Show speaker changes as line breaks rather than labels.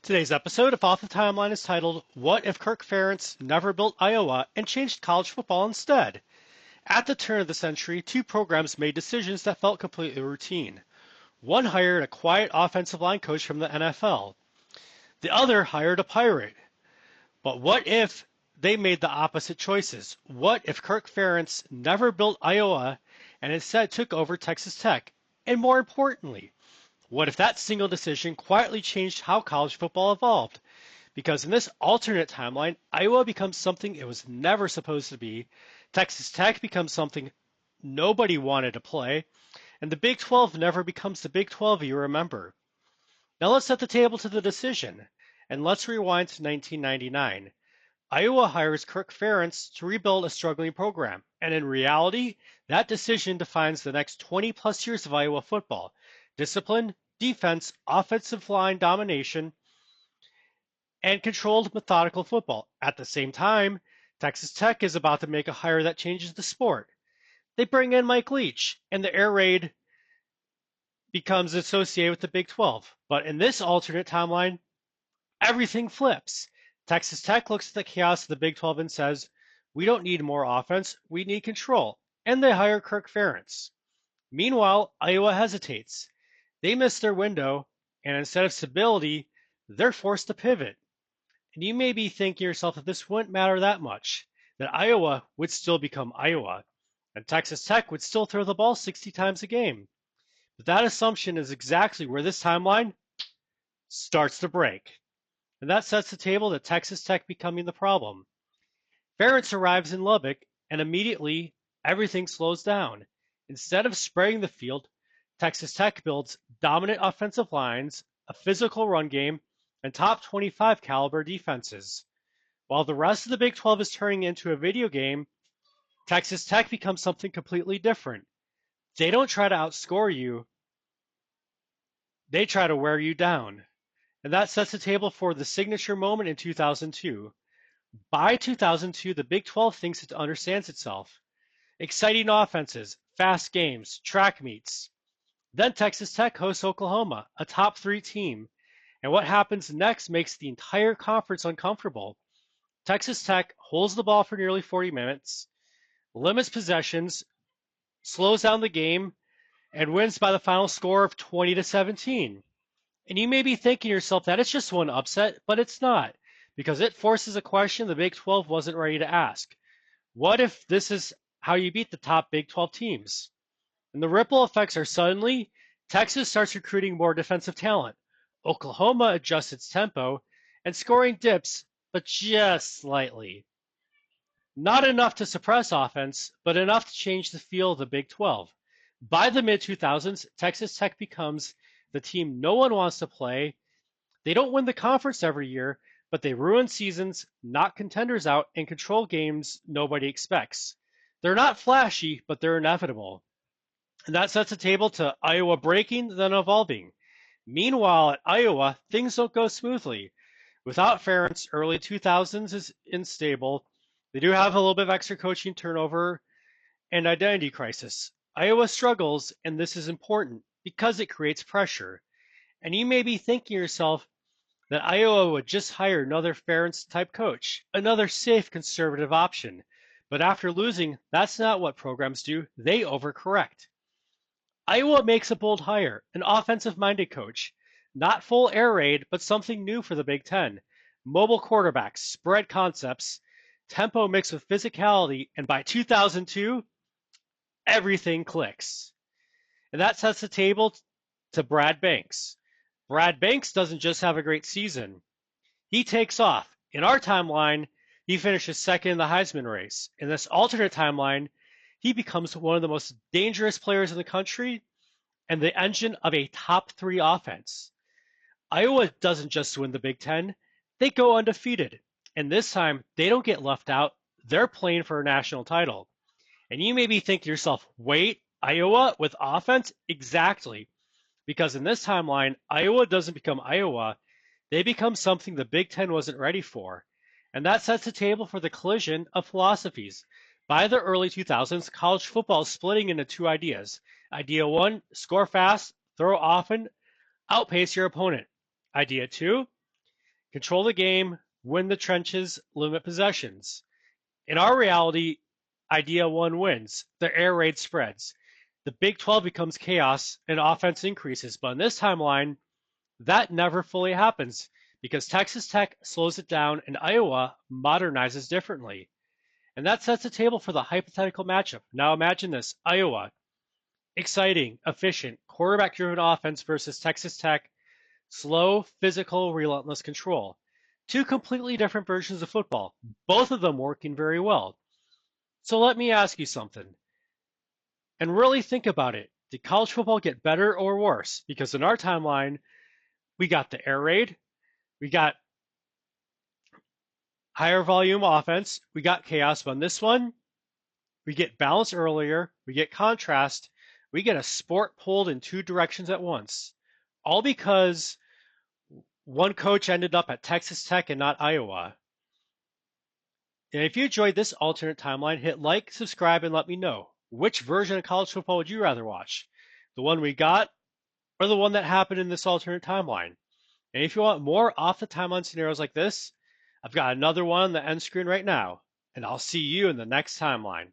Today's episode of Off the Timeline is titled, What if Kirk Ferentz never built Iowa and changed college football instead? At the turn of the century, two programs made decisions that felt completely routine. One hired a quiet offensive line coach from the NFL. The other hired a pirate. But what if they made the opposite choices? What if Kirk Ferentz never built Iowa and instead took over Texas Tech? And more importantly, what if that single decision quietly changed how college football evolved? Because in this alternate timeline, Iowa becomes something it was never supposed to be, Texas Tech becomes something nobody wanted to play, and the Big 12 never becomes the Big 12 you remember. Now let's set the table to the decision, and let's rewind to 1999. Iowa hires Kirk Ferentz to rebuild a struggling program, and in reality, that decision defines the next 20 plus years of Iowa football. Discipline, defense, offensive line domination, and controlled methodical football. At the same time, Texas Tech is about to make a hire that changes the sport. They bring in Mike Leach, and the air raid becomes associated with the Big 12. But in this alternate timeline, everything flips. Texas Tech looks at the chaos of the Big 12 and says, we don't need more offense, we need control. And they hire Kirk Ferentz. Meanwhile, Iowa hesitates. They miss their window, and instead of stability, they're forced to pivot. And you may be thinking to yourself that this wouldn't matter that much, that Iowa would still become Iowa, and Texas Tech would still throw the ball 60 times a game. But that assumption is exactly where this timeline starts to break. And that sets the table to Texas Tech becoming the problem. Ferentz arrives in Lubbock, and immediately everything slows down. Instead of spreading the field, Texas Tech builds dominant offensive lines, a physical run game, and top 25 caliber defenses. While the rest of the Big 12 is turning into a video game, Texas Tech becomes something completely different. They don't try to outscore you, they try to wear you down. And that sets the table for the signature moment in 2002. By 2002, the Big 12 thinks it understands itself. Exciting offenses, fast games, track meets. Then Texas Tech hosts Oklahoma, a top 3 team. And what happens next makes the entire conference uncomfortable. Texas Tech holds the ball for nearly 40 minutes, limits possessions, slows down the game, and wins by the final score of 20-17. And you may be thinking to yourself that it's just one upset, but it's not, because it forces a question the Big 12 wasn't ready to ask. What if this is how you beat the top Big 12 teams? And the ripple effects are suddenly Texas starts recruiting more defensive talent. Oklahoma adjusts its tempo, and scoring dips, but just slightly. Not enough to suppress offense, but enough to change the feel of the Big 12. By the mid-2000s, Texas Tech becomes the team no one wants to play. They don't win the conference every year, but they ruin seasons, knock contenders out, and control games nobody expects. They're not flashy, but they're inevitable. And that sets the table to Iowa breaking, then evolving. Meanwhile, at Iowa, things don't go smoothly. Without Ferentz, early 2000s is unstable. They do have a little bit of extra coaching turnover and identity crisis. Iowa struggles, and this is important because it creates pressure. And you may be thinking to yourself that Iowa would just hire another Ferentz-type coach, another safe conservative option. But after losing, that's not what programs do. They overcorrect. Iowa makes a bold hire, an offensive-minded coach. Not full air raid, but something new for the Big Ten. Mobile quarterbacks, spread concepts, tempo mixed with physicality, and by 2002, everything clicks. And that sets the table to Brad Banks. Brad Banks doesn't just have a great season. He takes off. In our timeline, he finishes second in the Heisman race. In this alternate timeline, he becomes one of the most dangerous players in the country and the engine of a top 3 offense. Iowa doesn't just win the Big Ten, they go undefeated. And this time, they don't get left out. They're playing for a national title. And you may be thinking to yourself, wait, Iowa with offense? Exactly. Because in this timeline, Iowa doesn't become Iowa. They become something the Big Ten wasn't ready for. And that sets the table for the collision of philosophies. By the early 2000s, college football is splitting into 2 ideas. Idea 1, score fast, throw often, outpace your opponent. Idea 2, Control the game, win the trenches, limit possessions. In our reality, idea one wins. The air raid spreads. The Big 12 becomes chaos and offense increases. But in this timeline, that never fully happens because Texas Tech slows it down and Iowa modernizes differently. And that sets the table for the hypothetical matchup. Now imagine this: Iowa, exciting, efficient, quarterback driven offense versus Texas Tech, slow, physical, relentless control. Two completely different versions of football, both of them working very well. So let me ask you something, and really think about it. Did college football get better or worse? Because in our timeline, we got the air raid, we got higher volume offense, we got chaos. But on this one, we get balance earlier, we get contrast, we get a sport pulled in two directions at once. All because one coach ended up at Texas Tech and not Iowa. And if you enjoyed this alternate timeline, hit like, subscribe, and let me know. Which version of college football would you rather watch? The one we got or the one that happened in this alternate timeline? And if you want more off the timeline scenarios like this, I've got another one on the end screen right now. And I'll see you in the next timeline.